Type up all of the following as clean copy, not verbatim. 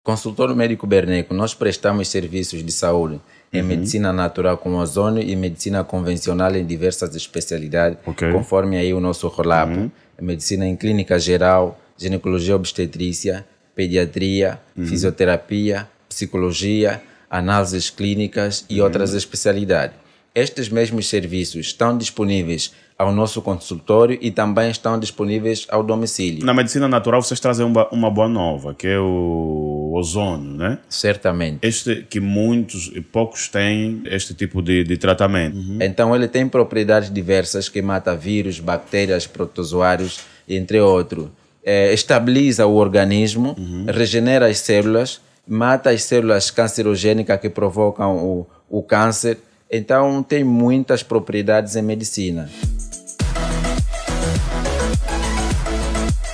Consultor médico Berneco, nós prestamos serviços de saúde em medicina natural com ozônio e medicina convencional em diversas especialidades, conforme aí o nosso roll-up. Medicina em clínica geral, ginecologia obstetrícia, pediatria, fisioterapia, psicologia, análises clínicas e outras especialidades. Estes mesmos serviços estão disponíveis ao nosso consultório e também estão disponíveis ao domicílio. Na medicina natural vocês trazem uma boa nova, que é o ozônio, né? Certamente. Este que muitos e poucos têm este tipo de tratamento. Então ele tem propriedades diversas que mata vírus, bactérias, protozoários, entre outros. Estabiliza o organismo, regenera as células, mata as células cancerogênicas que provocam o câncer. Então tem muitas propriedades em medicina.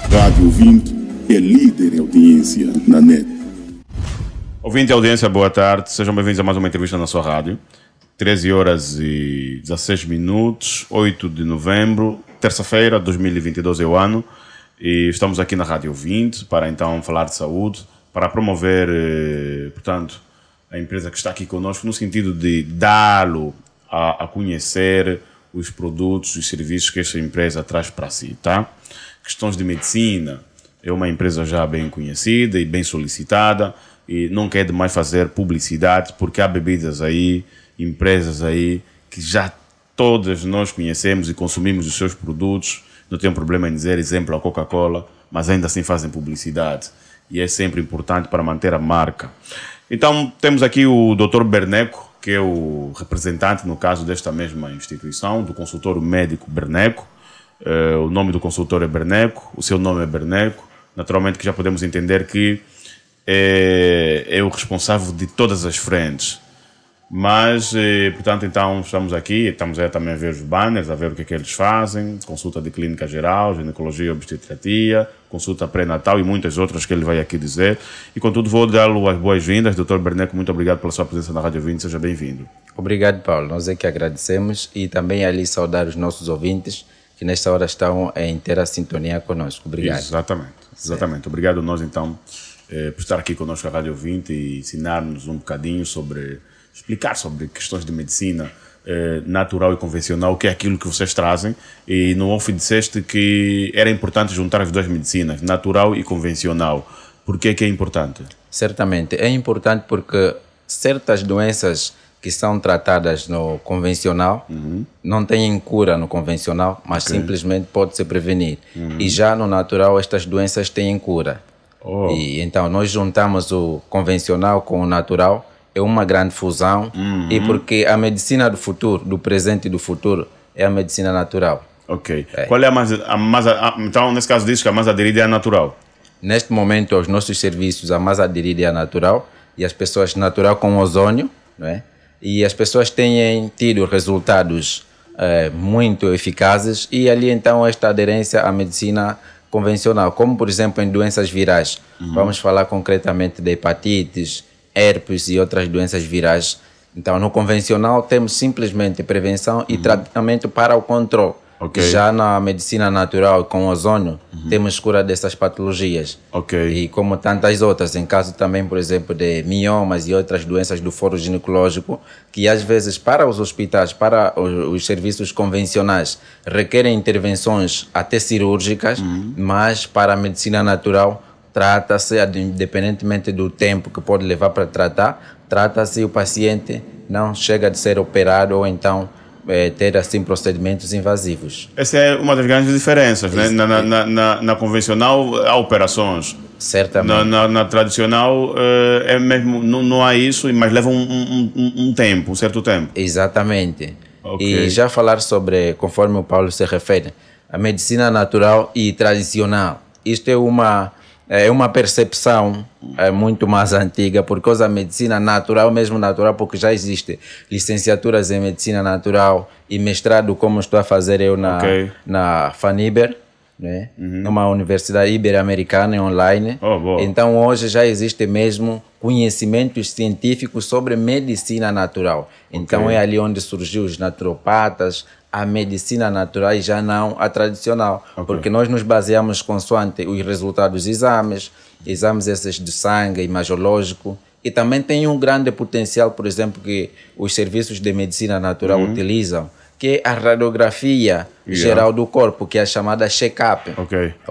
Rádio 20 é líder em audiência na net. Ouvinte e audiência, boa tarde. Sejam bem-vindos a mais uma entrevista na sua rádio. 13 horas e 16 minutos, 8 de novembro, terça-feira de 2022 é o ano. E estamos aqui na Rádio 20 para então falar de saúde, para promover, portanto, a empresa que está aqui conosco no sentido de dá-lo a conhecer os produtos e serviços que esta empresa traz para si, tá? Questões de medicina, é uma empresa já bem conhecida e bem solicitada e não quer demais fazer publicidade porque há bebidas aí, empresas aí que já todas nós conhecemos e consumimos os seus produtos, não tem problema em dizer, exemplo, a Coca-Cola, mas ainda assim fazem publicidade e é sempre importante para manter a marca. Então temos aqui o Dr. Berneco, que é o representante, no caso, desta mesma instituição, do consultório médico Berneco. O nome do consultor é Berneco, o seu nome é Berneco. Naturalmente que já podemos entender que é o responsável de todas as frentes. Mas, portanto, então estamos aqui, estamos aí também a ver os banners, a ver o que é que eles fazem, consulta de clínica geral, ginecologia e obstetria, consulta pré-natal e muitas outras que ele vai aqui dizer. E, contudo, vou dar-lhe as boas-vindas. Dr. Berneco, muito obrigado pela sua presença na Rádio 20, seja bem-vindo. Obrigado, Paulo. Nós é que agradecemos e também ali saudar os nossos ouvintes que nesta hora estão em inteira sintonia conosco. Obrigado. Exatamente. Obrigado nós, então, por estar aqui conosco na Rádio 20 e ensinar-nos um bocadinho sobre... explicar sobre questões de medicina natural e convencional, o que é aquilo que vocês trazem. E no off disseste que era importante juntar as duas medicinas, natural e convencional. Por que é importante? Certamente. É importante porque certas doenças que são tratadas no convencional não têm cura no convencional, mas simplesmente pode-se prevenir. E já no natural estas doenças têm cura. E então nós juntamos o convencional com o natural. É uma grande fusão e porque a medicina do futuro, do presente e do futuro, é a medicina natural. Ok. Qual é então, nesse caso, diz que a mais aderida é a natural? Neste momento, os nossos serviços, a mais aderida é a natural e as pessoas natural com ozônio, não é? E as pessoas têm tido resultados muito eficazes e ali, então, esta aderência à medicina convencional, como, por exemplo, em doenças virais. Vamos falar concretamente de hepatites, herpes e outras doenças virais. Então, no convencional, temos simplesmente prevenção e tratamento para o controle. Já na medicina natural, com ozônio, temos cura dessas patologias. E como tantas outras, em caso também, por exemplo, de miomas e outras doenças do foro ginecológico, que às vezes para os hospitais, para os serviços convencionais, requerem intervenções até cirúrgicas, mas para a medicina natural, trata-se, independentemente do tempo que pode levar para tratar, trata-se o paciente não chega de ser operado ou então ter assim procedimentos invasivos. Essa é uma das grandes diferenças, né? Na convencional há operações. Certamente. Na tradicional é mesmo, não há isso, mas leva um tempo, um certo tempo. Exatamente. E já falar sobre, conforme o Paulo se refere, a medicina natural e tradicional. Isto é uma percepção muito mais antiga, porque a medicina natural, mesmo natural, porque já existe licenciaturas em medicina natural e mestrado, como estou a fazer eu na FANIBER, né? Numa universidade ibero-americana online. Então hoje já existe mesmo conhecimentos científicos sobre medicina natural. Então é ali onde surgiu os naturopatas, a medicina natural e já não a tradicional. Porque nós nos baseamos consoante os resultados dos exames esses de sangue, imagiológico, e também tem um grande potencial, por exemplo, que os serviços de medicina natural utilizam, que é a radiografia geral do corpo, que é a chamada check-up.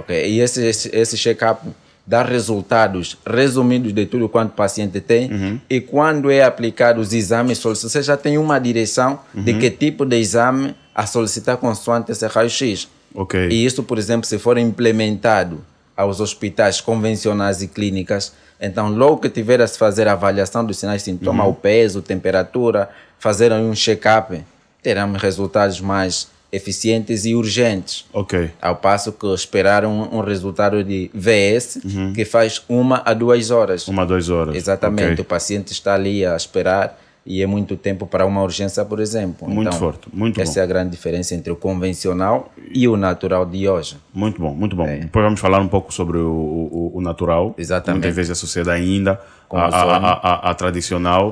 E esse check-up dá resultados resumidos de tudo quanto o paciente tem, e quando é aplicado os exames, você já tem uma direção de que tipo de exame a solicitar consoante esse raio-x. E isso, por exemplo, se for implementado aos hospitais convencionais e clínicas, então logo que tiver a se fazer a avaliação dos sinais e sintomas, o peso, temperatura, fazer um check-up, teremos resultados mais eficientes e urgentes. Ao passo que esperar um resultado de VS que faz 1 a 2 horas. 1 a 2 horas. Exatamente. O paciente está ali a esperar e é muito tempo para uma urgência, por exemplo. Muito então, forte, muito essa é a grande diferença entre o convencional e o natural de hoje. Muito bom, muito bom. Depois vamos falar um pouco sobre o natural. Exatamente. Muitas vezes associado ainda a tradicional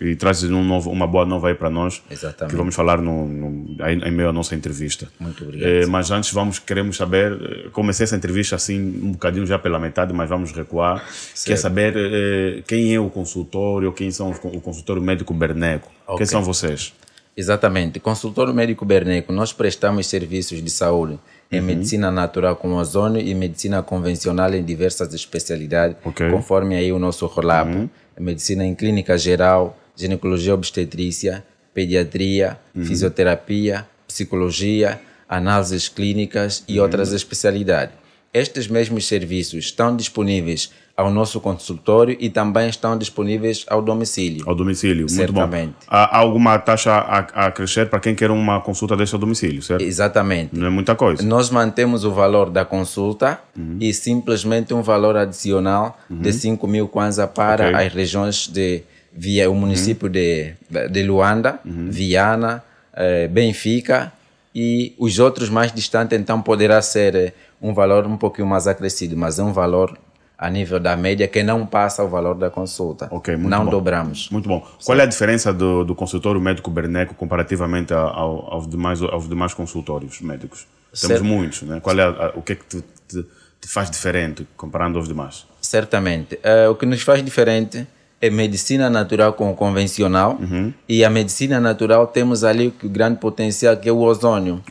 e traz uma boa nova aí para nós. Exatamente. Que vamos falar em meio à nossa entrevista. Muito obrigado. Mas antes queremos saber, comecei essa entrevista assim um bocadinho já pela metade, mas vamos recuar. Quer saber quem é o consultório, quem são o consultório médico Berneco? Quem são vocês? Exatamente. Consultório médico Berneco, nós prestamos serviços de saúde em medicina natural com ozônio e medicina convencional em diversas especialidades, conforme aí o nosso roll-up. Medicina em clínica geral, ginecologia obstetrícia, pediatria, fisioterapia, psicologia, análises clínicas e outras especialidades. Estes mesmos serviços estão disponíveis ao nosso consultório e também estão disponíveis ao domicílio. Ao domicílio, certamente. Muito bom. Há alguma taxa a crescer para quem quer uma consulta desse ao domicílio, certo? Exatamente. Não é muita coisa. Nós mantemos o valor da consulta e simplesmente um valor adicional de 5 mil kwanza para as regiões o município de Luanda, Viana, Benfica e os outros mais distantes, então poderá ser um valor um pouquinho mais acrescido, mas é um valor a nível da média que não passa o valor da consulta. Não dobramos. Muito bom. Qual é a diferença do consultório médico Berneco comparativamente aos demais consultórios médicos? Temos muitos, né? O que é que te faz diferente comparando aos demais? Certamente. O que nos faz diferente é medicina natural com o convencional, e a medicina natural temos ali o grande potencial que é o ozônio.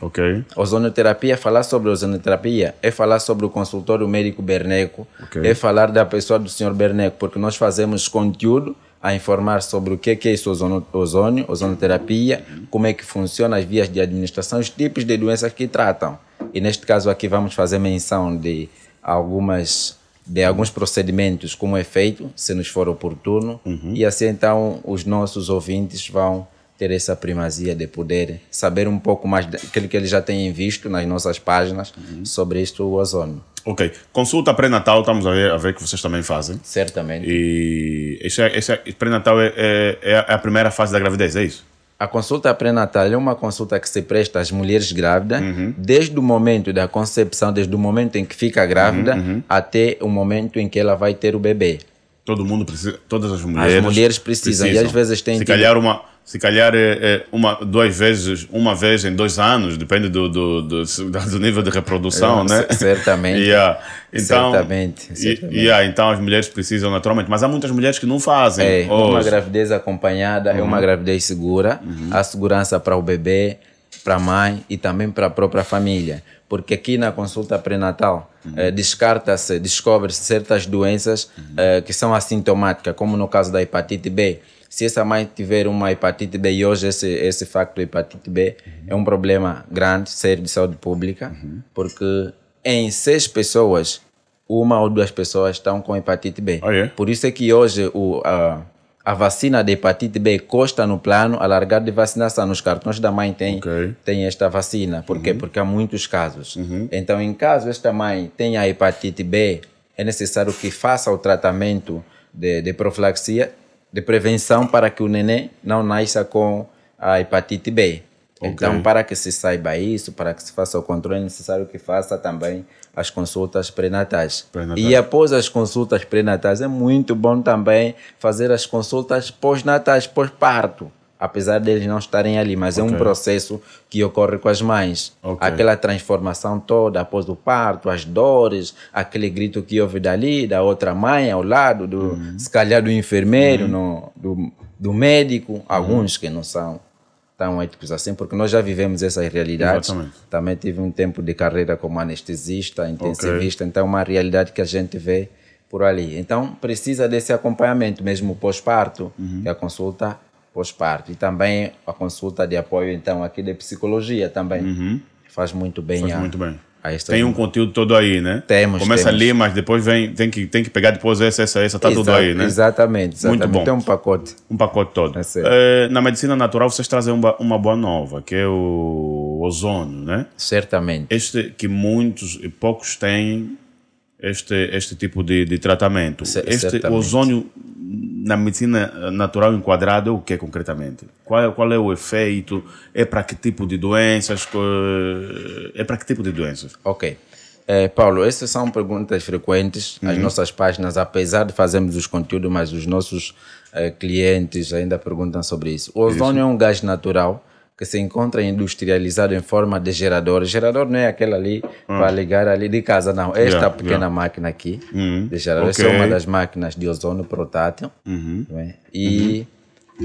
Ozonioterapia, falar sobre ozonioterapia é falar sobre o consultório médico Berneco, é falar da pessoa do senhor Berneco, porque nós fazemos conteúdo a informar sobre o que é isso ozônio, ozonioterapia, como é que funciona as vias de administração, os tipos de doenças que tratam. E neste caso aqui vamos fazer menção de alguns procedimentos, como é feito, se nos for oportuno, e assim então os nossos ouvintes vão ter essa primazia de poder saber um pouco mais daquilo que eles já têm visto nas nossas páginas sobre isto, o ozônio. Consulta pré-natal, estamos a ver que vocês também fazem. Certamente. E esse pré-natal é a primeira fase da gravidez, é isso? A consulta pré-natal é uma consulta que se presta às mulheres grávidas desde o momento da concepção, desde o momento em que fica grávida até o momento em que ela vai ter o bebê. Todo mundo precisa, todas as mulheres precisam. E às vezes tem se calhar uma vez em 2 anos, depende do nível de reprodução, né? Certamente. Então, certamente. Então as mulheres precisam naturalmente, mas há muitas mulheres que não fazem. Uma gravidez acompanhada é uma gravidez segura, há segurança para o bebê, para a mãe e também para a própria família. Porque aqui na consulta pré-natal descobre-se certas doenças que são assintomáticas, como no caso da hepatite B. Se essa mãe tiver uma hepatite B, e hoje esse facto da hepatite B é um problema grande, sério de saúde pública, porque em 6 pessoas, 1 ou 2 pessoas estão com hepatite B. Por isso é que hoje a vacina de hepatite B consta no plano alargado de vacinação. Nos cartões da mãe tem esta vacina. Por quê? Porque há muitos casos. Então, em caso esta mãe tenha hepatite B, é necessário que faça o tratamento de profilaxia, de prevenção, para que o neném não nasça com a hepatite B. Então, para que se saiba isso, para que se faça o controle, é necessário que faça também as consultas pré-natais. E após as consultas pré-natais, é muito bom também fazer as consultas pós-natais, pós-parto. apesar deles não estarem ali, mas é um processo que ocorre com as mães. Aquela transformação toda após o parto, as dores, aquele grito que houve dali, da outra mãe ao lado, se calhar do enfermeiro, do médico, alguns que não são tão éticos assim, porque nós já vivemos essas realidades. Exatamente. Também tive um tempo de carreira como anestesista, intensivista, então é uma realidade que a gente vê por ali. Então precisa desse acompanhamento, mesmo pós-parto, que é a consulta pós-parto. E também a consulta de apoio, então, aqui de psicologia também. Faz muito bem. Tem um conteúdo todo aí, né? Começa ali, mas depois tem que pegar depois essa, tá tudo aí, né? Exatamente. Muito bom. Tem um pacote. Um pacote todo. Na medicina natural vocês trazem uma boa nova, que é o ozônio, né? Certamente. Este que muitos e poucos têm este tipo de tratamento. Este ozônio na medicina natural enquadrado é o que concretamente? Qual é o efeito? É para que tipo de doenças? Ok. Paulo, essas são perguntas frequentes nas nossas páginas, apesar de fazermos os conteúdos, mas os nossos clientes ainda perguntam sobre isso. O ozônio é um gás natural que se encontra industrializado em forma de gerador. Gerador não é aquela ali para ligar ali de casa, não. Esta pequena máquina aqui, de gerador. Essa é uma das máquinas de ozônio portátil. E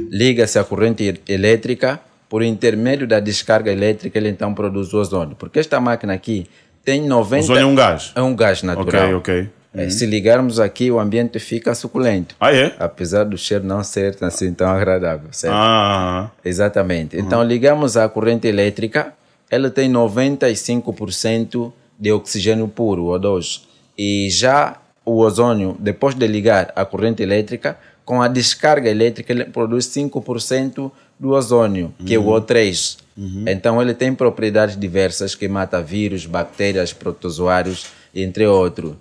liga-se à corrente elétrica. Por intermédio da descarga elétrica, ele então produz o ozônio. Porque esta máquina aqui tem 90... O ozônio é um gás? É um gás natural. Ok. Se ligarmos aqui, o ambiente fica suculento. Apesar do cheiro não ser assim tão agradável. Certo? Exatamente. Então, ligamos à corrente elétrica, ela tem 95% de oxigênio puro, O2. E já o ozônio, depois de ligar à corrente elétrica, com a descarga elétrica, ele produz 5% do ozônio, que é o O3. Então, ele tem propriedades diversas que mata vírus, bactérias, protozoários, entre outros.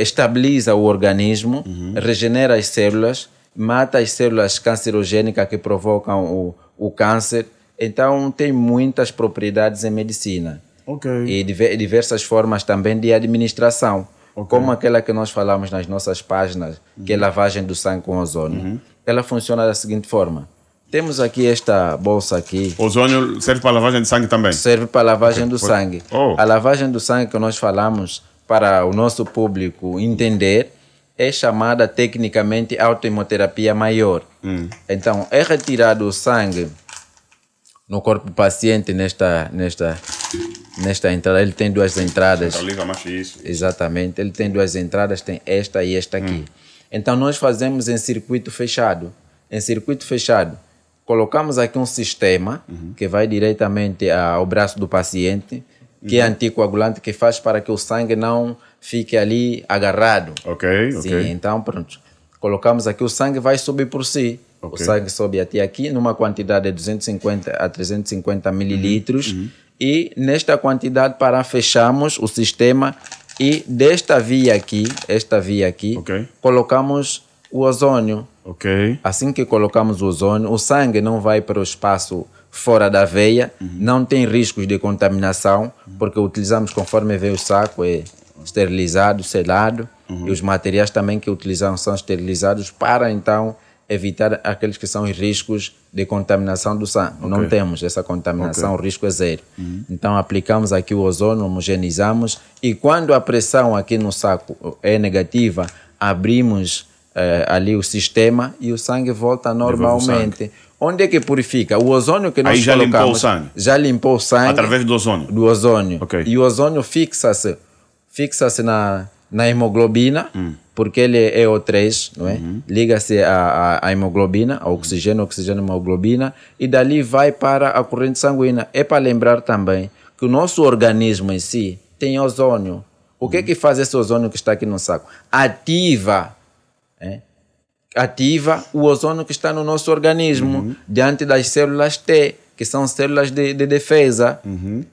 Estabiliza o organismo, regenera as células, mata as células cancerogênicas que provocam o câncer. Então, tem muitas propriedades em medicina. E diversas formas também de administração, como aquela que nós falamos nas nossas páginas, que é lavagem do sangue com ozônio. Ela funciona da seguinte forma. Temos aqui esta bolsa aqui. O ozônio serve para lavagem de sangue também? Serve para lavagem do sangue. A lavagem do sangue que nós falamos, para o nosso público entender, é chamada tecnicamente autoimunoterapia maior. Então, é retirado o sangue no corpo do paciente nesta entrada. Ele tem duas entradas. Exatamente. Ele tem duas entradas, tem esta e esta aqui. Então, nós fazemos em circuito fechado. Em circuito fechado, colocamos aqui um sistema que vai diretamente ao braço do paciente, que é anticoagulante, que faz para que o sangue não fique ali agarrado. Sim, então pronto. Colocamos aqui, o sangue vai subir por si. O sangue sobe até aqui, numa quantidade de 250 a 350 mililitros. E nesta quantidade, fechamos o sistema. E desta via aqui, colocamos o ozônio. Assim que colocamos o ozônio, o sangue não vai para o espaço fora da veia, não tem riscos de contaminação, porque utilizamos, conforme vê o saco, é esterilizado, selado, e os materiais também que utilizamos são esterilizados para, então, evitar aqueles que são os riscos de contaminação do sangue. Não temos essa contaminação, o risco é zero. Então, aplicamos aqui o ozônio, homogeneizamos, e quando a pressão aqui no saco é negativa, abrimos ali o sistema e o sangue volta normalmente. Onde é que purifica? O ozônio que nós colocamos... limpou o sangue? Já limpou o sangue. Através do ozônio? Do ozônio. E o ozônio fixa-se na hemoglobina, porque ele é O3, não é? Liga-se à hemoglobina, ao oxigênio, hemoglobina, e dali vai para a corrente sanguínea. É para lembrar também que o nosso organismo em si tem ozônio. O que é que faz esse ozônio que está aqui no saco? Ativa o ozônio que está no nosso organismo diante das células T, que são células de defesa.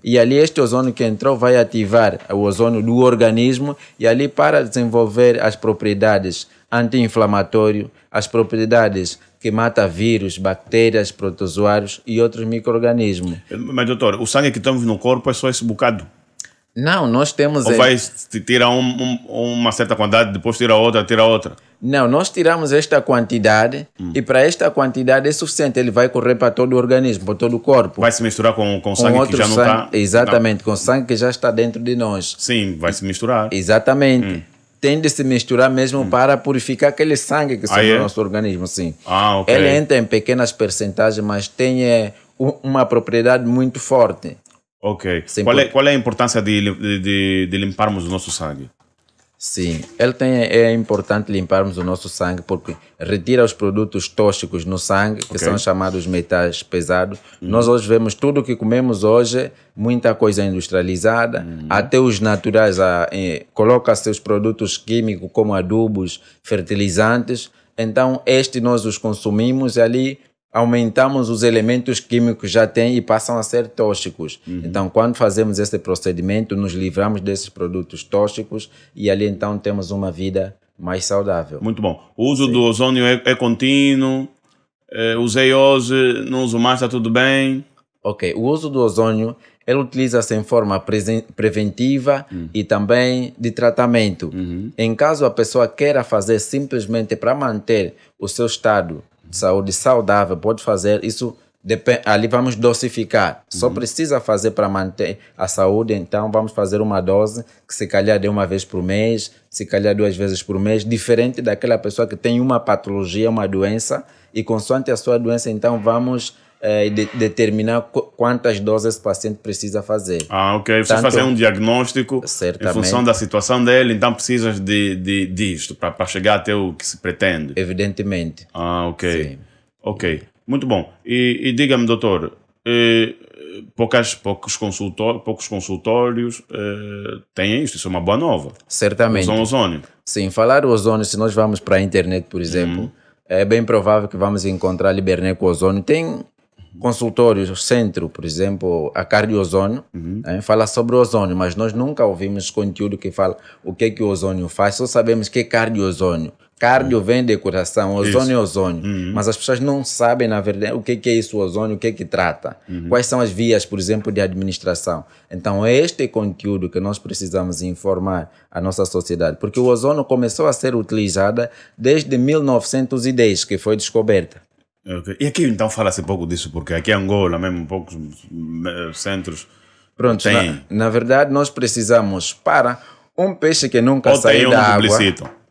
E ali este ozônio que entrou vai ativar o ozônio do organismo e ali para desenvolver as propriedades anti-inflamatórias, as propriedades que mata vírus, bactérias, protozoários e outros micro-organismos. Mas doutor, o sangue que temos no corpo é só esse bocado? Não, nós temos... Ou vai tirar uma certa quantidade, depois tira outra? Não, nós tiramos esta quantidade e para esta quantidade é suficiente. Ele vai correr para todo o organismo, para todo o corpo. Vai se misturar com sangue que já não está... Exatamente, com sangue que já está dentro de nós. Sim, vai se misturar. Exatamente. Tem de se misturar mesmo para purificar aquele sangue que sai do nosso organismo, sim. Ok. Ele entra em pequenas percentagens, mas tem uma propriedade muito forte. Ok. Sim, Qual é a importância de limparmos o nosso sangue? Sim, é importante limparmos o nosso sangue porque retira os produtos tóxicos no sangue, que são chamados metais pesados. Nós hoje vemos tudo o que comemos hoje, muita coisa industrializada, até os naturais, coloca seus produtos químicos como adubos, fertilizantes. Então, nós os consumimos e ali aumentamos os elementos químicos que já tem e passam a ser tóxicos. Então, quando fazemos esse procedimento, nos livramos desses produtos tóxicos e ali então temos uma vida mais saudável. Muito bom. O uso do ozônio é contínuo? Usei hoje, não uso mais, está tudo bem? Ok, o uso do ozônio, ele utiliza-se em forma preventiva e também de tratamento. Em caso a pessoa queira fazer simplesmente para manter o seu estado de saúde saudável, pode fazer isso, ali vamos dosificar. Só precisa fazer para manter a saúde, então vamos fazer uma dose que se calhar de uma vez por mês, se calhar 2 vezes por mês, diferente daquela pessoa que tem uma patologia, uma doença, e consoante a sua doença, então vamos determinar quantas doses o paciente precisa fazer. Ok. Você fazer um diagnóstico em função da situação dele, então precisas disto para chegar até o que se pretende. Evidentemente. Ok. Sim. Ok. Muito bom. E diga-me, doutor, poucos consultórios têm isto. Isso é uma boa nova. Certamente. Usam ozônio. Sim, falar o ozônio, se nós vamos para a internet, por exemplo, é bem provável que vamos encontrar Liberné com ozônio. Tem consultórios, centro, por exemplo, a Cardiozônio, fala sobre o ozônio, mas nós nunca ouvimos conteúdo que fala o que o ozônio faz, só sabemos que é cardiozônio. Cardio vem de coração, ozônio é ozônio, mas as pessoas não sabem, na verdade, o que é isso, o ozônio, o que trata, quais são as vias, por exemplo, de administração. Então, é este conteúdo que nós precisamos informar a nossa sociedade, porque o ozônio começou a ser utilizado desde 1910, que foi descoberta. Okay. E aqui então fala-se pouco disso, porque aqui em Angola mesmo poucos centros tem. Na verdade nós precisamos, para um peixe que nunca saiu da água,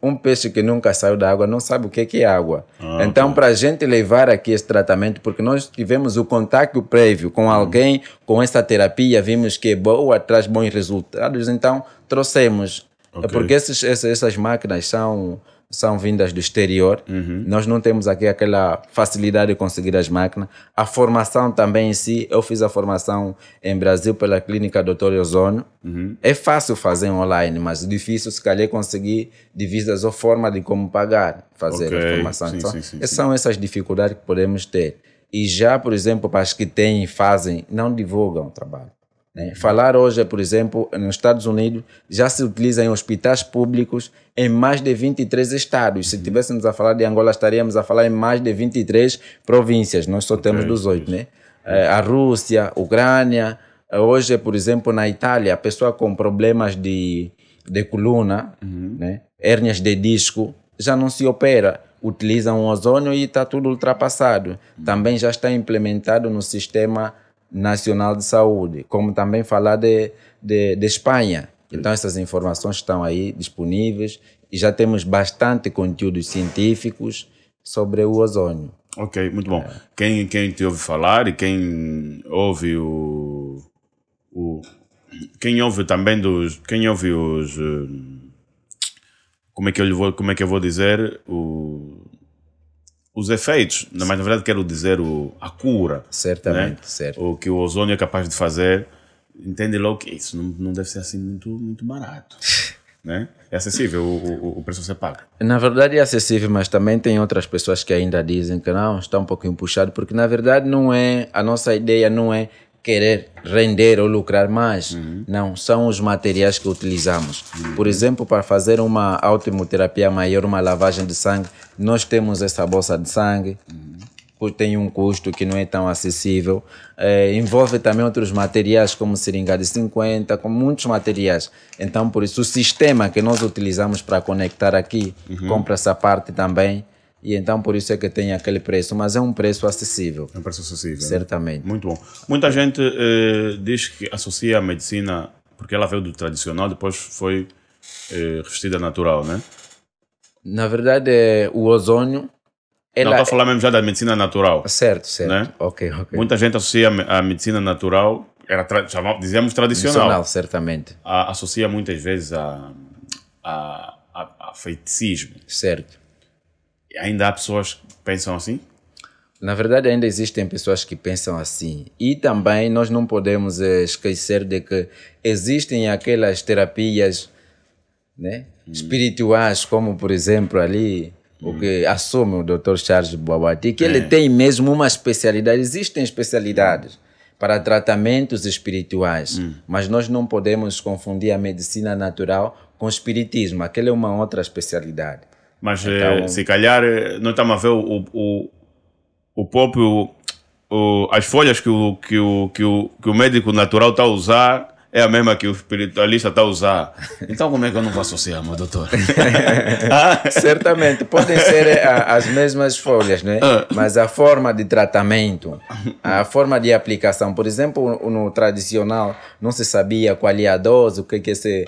um peixe que nunca saiu da água não sabe o que é água. Então para a gente levar aqui esse tratamento, porque nós tivemos o contato prévio com alguém, com essa terapia, vimos que é boa, traz bons resultados, então trouxemos. Porque essas máquinas são vindas do exterior. Nós não temos aqui aquela facilidade de conseguir as máquinas. A formação também em si, eu fiz a formação em Brasil pela clínica Dr. Ozônio. É fácil fazer online, mas difícil se calhar conseguir divisas ou forma de como pagar, fazer a formação. Sim. São essas dificuldades que podemos ter. E já, por exemplo, para as que têm e fazem, não divulgam o trabalho. Falar hoje, por exemplo, nos Estados Unidos, já se utiliza em hospitais públicos em mais de 23 estados. Se tivéssemos a falar de Angola, estaríamos a falar em mais de 23 províncias. Nós só temos 18, né? A Rússia, Ucrânia. Hoje, por exemplo, na Itália, a pessoa com problemas de coluna, né? Hérnias de disco, já não se opera. Utilizam o ozônio e está tudo ultrapassado. Também já está implementado no sistema nacional de saúde, como também falar de Espanha. Então essas informações estão aí disponíveis e já temos bastante conteúdos científicos sobre o ozônio. Ok, muito bom. Quem te ouve falar e quem ouve quem ouve também quem ouve os como é que eu vou dizer os efeitos, mas na verdade quero dizer a cura. Certamente, né? certo. O que o ozônio é capaz de fazer, entende logo que isso não deve ser assim muito barato. Né? É acessível, o preço você paga. Na verdade é acessível, mas também tem outras pessoas que ainda dizem que não, está um pouquinho puxado, porque na verdade a nossa ideia não é querer render ou lucrar mais. Não, são os materiais que utilizamos. Por exemplo, para fazer uma autoimunoterapia maior, uma lavagem de sangue, nós temos essa bolsa de sangue, tem um custo que não é tão acessível. Envolve também outros materiais como seringa de 50, com muitos materiais. Então, por isso, o sistema que nós utilizamos para conectar aqui compra essa parte também. E então, por isso é que tem aquele preço. Mas é um preço acessível. É um preço acessível. Certamente. Né? Muito bom. Muita gente diz que associa a medicina, porque ela veio do tradicional, depois foi revestida natural, né? Na verdade, o ozônio... Não, estou a falar mesmo já da medicina natural. Certo. Né? Ok. Muita gente associa a medicina natural, dizemos tradicional. Certamente. Associa muitas vezes a feiticismo. Certo. E ainda há pessoas que pensam assim? Na verdade, ainda existem pessoas que pensam assim. E também nós não podemos esquecer de que existem aquelas terapias, né, espirituais, como por exemplo ali, o que assume o Dr. Charles Boabati, que ele tem mesmo uma especialidade. Existem especialidades para tratamentos espirituais, mas nós não podemos confundir a medicina natural com o espiritismo. Aquela é uma outra especialidade. Mas então, se calhar nós estamos a ver o próprio, as folhas que o médico natural está a usar é a mesma que o espiritualista está a usar. Então como é que eu não vou associar, meu doutor? Certamente, podem ser as mesmas folhas, né? Mas a forma de tratamento, a forma de aplicação, por exemplo, no tradicional não se sabia qual é a dose, o que esse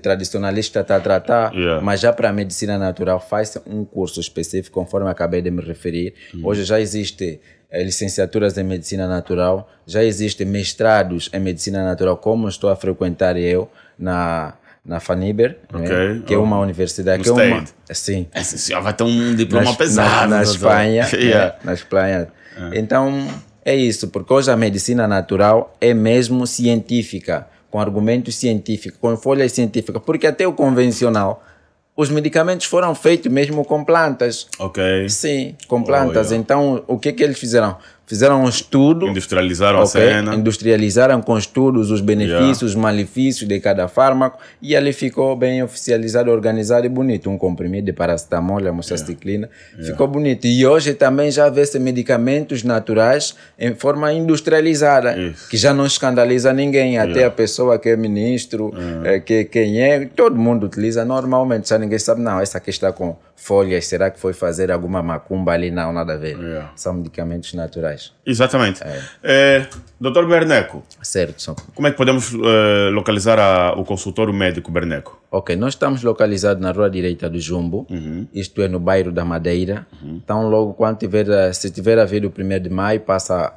tradicionalista está a tratar, mas já para a medicina natural faz um curso específico, conforme acabei de me referir. Hoje já existe licenciaturas em medicina natural, já existem mestrados em medicina natural, como estou a frequentar eu na FANIBER, né? Que é uma universidade. Sim. Essa vai ter um diploma pesado. Na Espanha. Na Espanha. Então, é isso, porque hoje a medicina natural é mesmo científica, com argumentos científicos, com folhas científicas, porque até o convencional, os medicamentos foram feitos mesmo com plantas. Ok. Sim, com plantas. Então, o que eles fizeram? Fizeram um estudo. Industrializaram a cena. Industrializaram com estudos os benefícios, os malefícios de cada fármaco. E ali ficou bem oficializado, organizado e bonito. Um comprimido de paracetamol, amoxicilina. Ficou bonito. E hoje também já vê-se medicamentos naturais em forma industrializada. Que já não escandaliza ninguém. Até a pessoa que é ministro, quem é, todo mundo utiliza normalmente. Já ninguém sabe, não, essa aqui está com folhas, será que foi fazer alguma macumba ali? Não, nada a ver. São medicamentos naturais. Exatamente. Dr. Berneco. Certo. Como é que podemos localizar o consultório médico Berneco? Ok, nós estamos localizados na Rua Direita do Jumbo, isto é, no bairro da Madeira. Então, logo quando se tiver a vir o 1º de maio, passa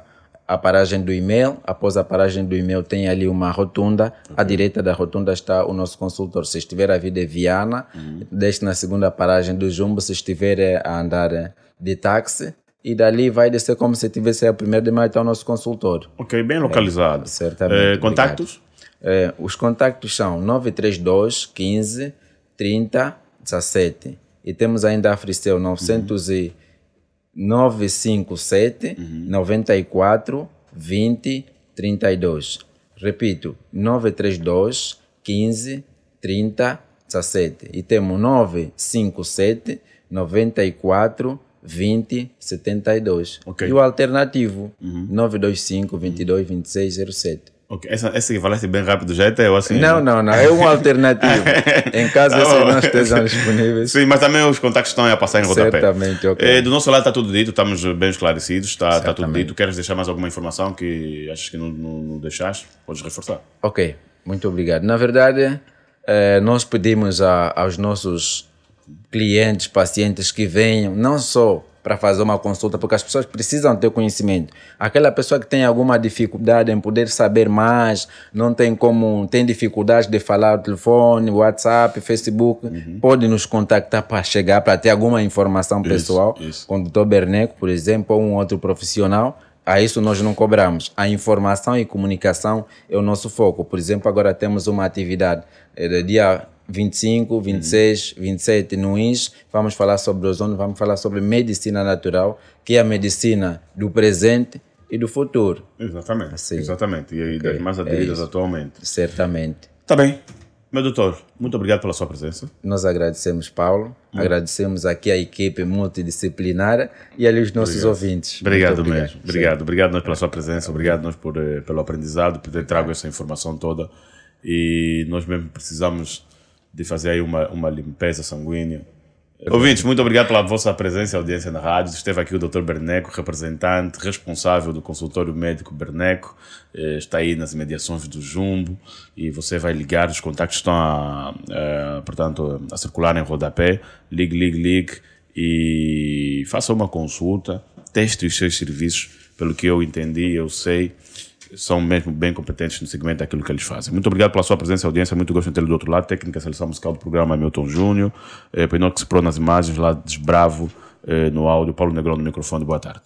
a paragem do e-mail. Após a paragem do e-mail tem ali uma rotunda. À direita da rotunda está o nosso consultor. Se estiver a vir de Viana, desce na segunda paragem do Jumbo. Se estiver a andar de táxi, e dali vai descer como se tivesse a 1º de maio, está o nosso consultório. Ok, bem localizado. Certamente. Contatos? Os contactos são 932 15 30 17. E temos ainda a Friceu 957 94 20 32. Repito, 932 15 30 17. E temos 957 94 20 72. Okay. E o alternativo, 925 22 26 07. Ok, essa que falaste bem rápido já é teu, assim? Não, é um alternativo. Em caso esses não estejam disponíveis. Sim, mas também os contactos estão a passar em rodapé. Certamente, ok. Do nosso lado está tudo dito, estamos bem esclarecidos, está tudo dito. Queres deixar mais alguma informação que achas que não deixaste? Podes reforçar. Ok, muito obrigado. Na verdade, nós pedimos aos nossos clientes, pacientes que venham, não só para fazer uma consulta, porque as pessoas precisam ter conhecimento. Aquela pessoa que tem alguma dificuldade em poder saber mais, tem dificuldade de falar ao telefone, WhatsApp, Facebook, pode nos contactar para chegar, para ter alguma informação pessoal com o Dr. Berneco, por exemplo, ou um outro profissional. A isso nós não cobramos. A informação e comunicação é o nosso foco. Por exemplo, agora temos uma atividade dia 25, 26, 27 no INS, vamos falar sobre ozônio, vamos falar sobre medicina natural, que é a medicina do presente e do futuro. Exatamente, assim. Exatamente. E das mais aderidas atualmente. Certamente. Tá bem. Meu doutor, muito obrigado pela sua presença. Nós agradecemos, Paulo, agradecemos aqui a equipe multidisciplinar e ali os nossos ouvintes. Obrigado mesmo. Obrigado nós pela sua presença, obrigado nós pelo aprendizado, por ter trago essa informação toda. E nós mesmo precisamos de fazer aí uma limpeza sanguínea. Ouvintes, muito obrigado pela vossa presença e audiência na rádio. Esteve aqui o Dr. Berneco, representante responsável do consultório médico Berneco. Está aí nas imediações do Jumbo e você vai ligar, os contactos estão portanto, a circular em rodapé. Ligue e faça uma consulta, teste os seus serviços. Pelo que eu entendi, eu sei, são mesmo bem competentes no segmento daquilo que eles fazem. Muito obrigado pela sua presença e audiência, muito gosto de tê-lo do outro lado. Técnica e seleção musical do programa Milton Júnior, Pinox Pro nas imagens, lá Desbravo no áudio, Paulo Negrão no microfone. Boa tarde.